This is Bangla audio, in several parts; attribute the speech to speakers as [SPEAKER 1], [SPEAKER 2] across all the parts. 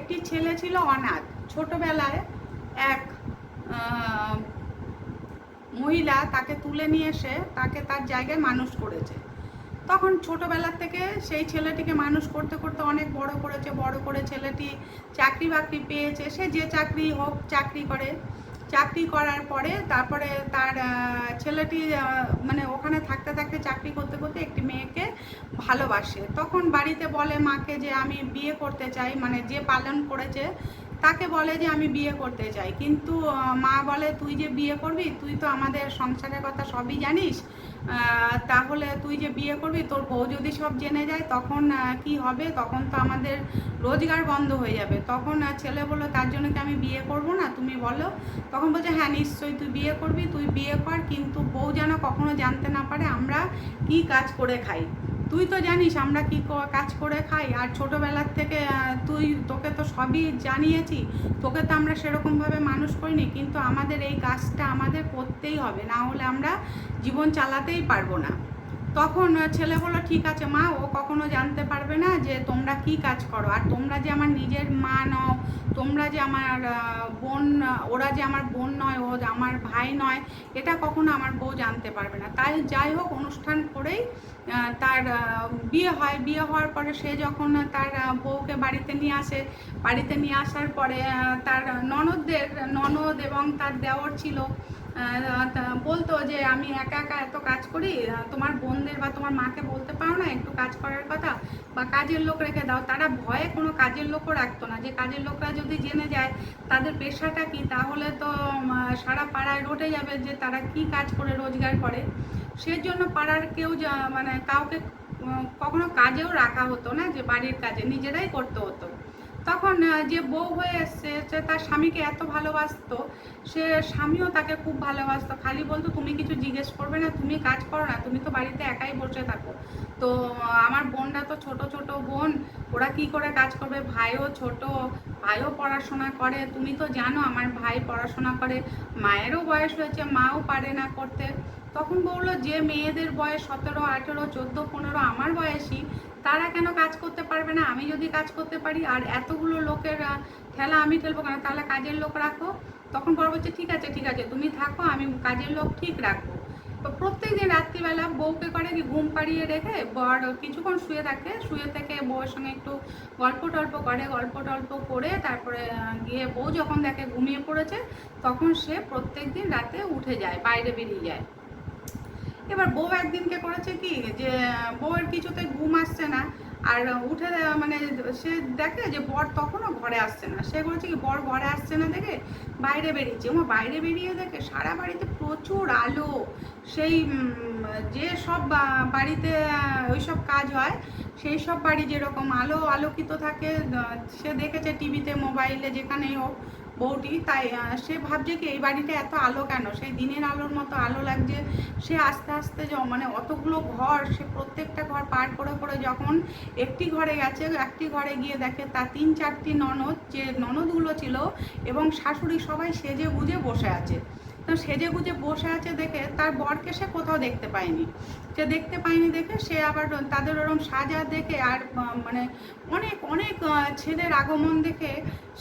[SPEAKER 1] একটি ছেলে ছিল অনাথ। ছোটবেলায় এক মহিলা তাকে তুলে নিয়ে এসে তাকে তার জায়গায় মানুষ করেছে। তখন ছোটোবেলার থেকে সেই ছেলেটিকে মানুষ করতে করতে অনেক বড় করেছে। বড় করে ছেলেটি চাকরি বাকরি পেয়েছে, সে যে চাকরি হোক চাকরি করে। চাকরি করার পরে তারপরে তার ছেলেটি মানে ওখানে থাকতে থাকতে চাকরি করতে করতে একটি মেয়েকে ভালোবাসে। তখন বাড়িতে বলে মাকে যে আমি বিয়ে করতে চাই, মানে যে পালন করেছে তাকে বলে যে আমি বিয়ে করতে চাই। কিন্তু মা বলে তুই যে বিয়ে করবি, তুই তো আমাদের সংসারের কথা সবই জানিস, তাহলে তুই যে বিয়ে করবি তোর বউ যদি সব জেনে যায় তখন কি হবে, তখন তো আমাদের রোজগার বন্ধ হয়ে যাবে। তখন ছেলে বললো তার জন্য কি আমি বিয়ে করব না, তুমি বলো। তখন বলছে হ্যাঁ নিশ্চয়ই তুই বিয়ে করবি, তুই বিয়ে কর, কিন্তু বউ যেন কখনো জানতে না পারে আমরা কি কাজ করে খাই। তুই তো জানিস আমরা কি কাজ করে খাই, আর ছোটোবেলার থেকে তোকে তো সবই জানিয়েছি, তোকে তো আমরা সেরকমভাবে মানুষ করিনি, কিন্তু আমাদের এই কাজটা আমাদের করতেই হবে, না হলে আমরা জীবন চালাতেই পারবো না। তখন ছেলে বললো ঠিক আছে মা, ও কখনো জানতে পারবে না যে তোমরা কি কাজ করো, আর তোমরা যে আমার নিজের মা নও, তোমরা যে আমার বোন, ওরা যে আমার বোন নয়, ও আমার ভাই নয়, এটা কখনো আমার বউ জানতে পারবে না। তাই যাই হোক অনুষ্ঠান করেই তার বিয়ে হয়। বিয়ে হওয়ার পরে সে যখন তার বউকে বাড়িতে নিয়ে আসে, বাড়িতে নিয়ে আসার পরে তার ননদ এবং তার দেওর ছিল, বলতো যে আমি একা একা এত কাজ করি, তোমার বোনদের বা তোমার মাকে বলতে পারো না একটু কাজ করার কথা, বা কাজের লোক রেখে দাও। তারা ভয়ে কোনো কাজের লোকও রাখতো না, যে কাজের লোকরা যদি জেনে যায় তাদের পেশাটা কি, তাহলে তো সারা পাড়ায় রটে যাবে যে তারা কি কাজ করে রোজগার করে। সেজন্য পাড়ার কেউ মানে কাউকে কখনো কাজেও রাখা হতো না, যে বাড়ির কাজে নিজেরাই করতে হতো। তখন যে বউ হয়ে এসছে সে তার স্বামীকে এত ভালোবাসতো, সে স্বামীও তাকে খুব ভালোবাসতো। খালি বলতো তুমি কিছু জিজ্ঞেস করবে না, তুমি কাজ করো না, তুমি তো বাড়িতে একাই বসে থাকো। তো আমার বোনরা তো ছোট ছোট বোন, ওরা কি করে কাজ করবে, ভাইও ছোট, ভাইও পড়াশোনা করে, তুমি তো জানো আমার ভাই পড়াশোনা করে, মায়েরও বয়স হয়েছে, মাও পারে না করতে। তখন বললো যে মেয়েদের বয়স 17, 18, 14, 15 আমার বয়সী, তারা কেন কাজ করতে পারবে না, আমি যদি কাজ করতে পারি, আর এতগুলো লোকের ঠেলা আমি ঠেলবো কেন, তাহলে কাজের লোক রাখো। তখন বড় বলছে ঠিক আছে তুমি থাকো, আমি কাজের লোক ঠিক রাখবো। তো প্রত্যেক দিন রাত্রিবেলা বউকে করে কি ঘুম পাড়িয়ে রেখে বর কিছুক্ষণ শুয়ে থাকে, শুয়ে থেকে বউয়ের সঙ্গে একটু গল্প টল্প করে, গল্প টল্প করে তারপরে গিয়ে বউ যখন দেখে ঘুমিয়ে পড়েছে, তখন সে প্রত্যেক দিন রাতে উঠে যায়, বাইরে বেরিয়ে যায়। এবার বউ একদিনকে করেছে কি, যে বউয়ের কিছুতে ঘুম আসছে না, আর উঠে মানে সে দেখে যে বর তখনও ঘরে আসছে না। সে করেছে কি, বর ঘরে আসছে না দেখে বাইরে বেরিয়েছে। ও বাইরে বেরিয়ে দেখে সারা বাড়িতে প্রচুর আলো। সেই যে সব বাড়িতে ওই সব কাজ হয়, সেই সব বাড়ি যেরকম আলো আলোকিত থাকে, সে দেখেছে টিভিতে, মোবাইলে, যেখানেই হোক বউটি। তাই সে ভাবছে কি এই বাড়িটা এত আলো কেন, সেই দিনের আলোর মতো আলো লাগছে। সে আস্তে আস্তে মানে অতগুলো ঘর, সে প্রত্যেকটা ঘর পার করে করে যখন একটি ঘরে গেছে, একটি ঘরে গিয়ে দেখে তার 3-4টি ননদ, যে ননদগুলো ছিল এবং শাশুড়ি সবাই সেজে গুজে বসে আছে। তো সেজে গুজে বসে আছে দেখে তার বরকে সে কোথাও দেখতে পায়নি। সে দেখতে পায়নি দেখে সে আবার তাদের ওরকম সাজা দেখে, আর মানে অনেক অনেক ছেলের আগমন দেখে,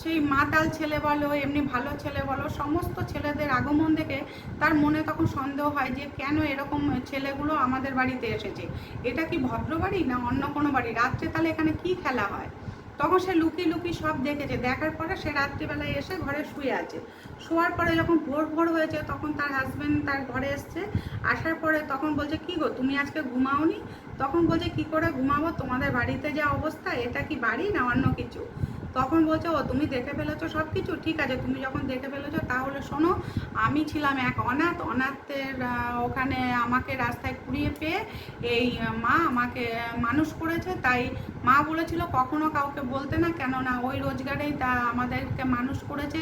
[SPEAKER 1] সেই মাতাল ছেলে বলো এমনি ভালো ছেলে বলো, সমস্ত ছেলেদের আগমন দেখে তার মনে তখন সন্দেহ হয় যে কেন এরকম ছেলেগুলো আমাদের বাড়িতে এসেছে, এটা কি ভদ্র বাড়ি না অন্য কোনো বাড়ি, রাত্রে তাহলে এখানে কি খেলা হয়। তখন সে লুকিয়ে লুকিয়ে সব দেখেছে, দেখার পরে সে রাত্রিবেলায় এসে ঘরে শুয়ে আছে। শোয়ার পরে যখন ভোর ভোর হয়েছে, তখন তার হাজব্যান্ড তার ঘরে এসছে। আসার পরে তখন বলছে কি গো তুমি আজকে ঘুমাওনি। তখন বলছে কি করে ঘুমাবো, তোমাদের বাড়িতে যা অবস্থা, এটা কি বাড়ি না অন্য কিছু। তখন বলছে ও তুমি দেখে ফেলেছো সব কিছু, ঠিক আছে তুমি যখন দেখে ফেলেছো তাহলে শোনো, আমি ছিলাম এক অনাথের ওখানে আমাকে রাস্তায় কুড়িয়ে পেয়ে এই মা আমাকে মানুষ করেছে। তাই মা বলেছিল কখনো কাউকে বলতে না, কেননা ওই রোজগারেই তা আমাদেরকে মানুষ করেছে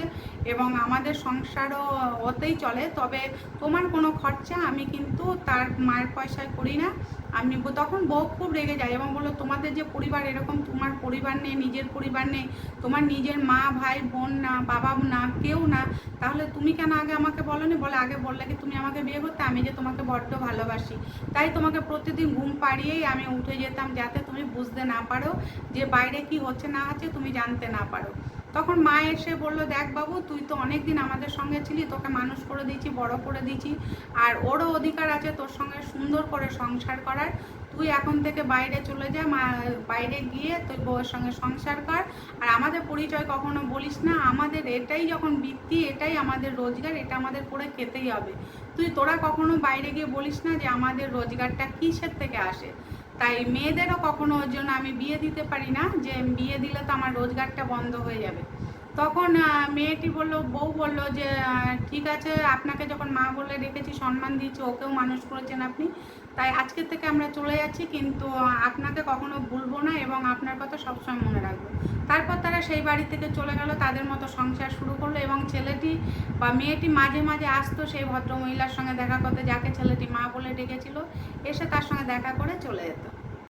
[SPEAKER 1] এবং আমাদের সংসারও ওতেই চলে। তবে তোমার কোনো খরচা আমি কিন্তু তার মায়ের পয়সায় করি না। আমি তখন বউ খুব রেগে যায় এবং বললো তোমাদের যে পরিবার এরকম, তোমার পরিবার নেই, নিজের পরিবার নেই, তোমার নিজের মা ভাই বোন না, বাবা না, কেউ না, তাহলে তুমি কেন আগে আমাকে বলোনি। বলে আগে বললে কি তুমি আমাকে বিয়ে করতে, আমি যে তোমাকে বড্ড ভালোবাসি, তাই তোমাকে প্রতিদিন ঘুম পাড়িয়েই আমি উঠে যেতাম, যাতে তুমি বুঝতে না পারো যে বাইরে কি হচ্ছে না হচ্ছে, তুমি জানতে না পারো। তখন মা এসে বলল, দেখ বাবু, তুই তো অনেক দিন আমাদের সঙ্গে ছিলি, তোকে মানুষ করে দিয়েছি, বড় করে দিয়েছি, আর ওরও অধিকার আছে তোর সঙ্গে সুন্দর করে সংসার করার। তুই এখন থেকে বাইরে চলে যা, বাইরে গিয়ে তুই বউয়ের সঙ্গে সংসার কর, আর আমাদের পরিচয় কখনো বলিস না। আমাদের এটাই যখন বৃত্তি, এটাই আমাদের রোজগার, এটা আমাদের করে খেতেই হবে। তোরা কখনো বাইরে গিয়ে বলিস না যে আমাদের রোজগারটা কিসের থেকে আসে। তাই মেয়েদেরও কখনো ওর জন্য আমি বিয়ে দিতে পারি না, যে বিয়ে দিলে তো আমার রোজগারটা বন্ধ হয়ে যাবে। তখন মেয়েটি বউ বলল যে ঠিক আছে, আপনাকে যখন মা বলে রেখেছি, সম্মান দিয়েছি, ওকেও মানুষ করেছেন আপনি, তাই আজকের থেকে আমরা চলে যাচ্ছি, কিন্তু আপনাকে কখনো ভুলবো না এবং আপনার কথা সবসময় মনে রাখবো। তারপর তারা সেই বাড়ি থেকে চলে গেল, তাদের মতো সংসার শুরু করলো। এবং ছেলেটি বা মেয়েটি মাঝে মাঝে আসতো সেই ভদ্রমহিলার সঙ্গে দেখা করতে, যাকে ছেলেটি মা বলে ডেকেছিল, এসে তার সঙ্গে দেখা করে চলে যেত।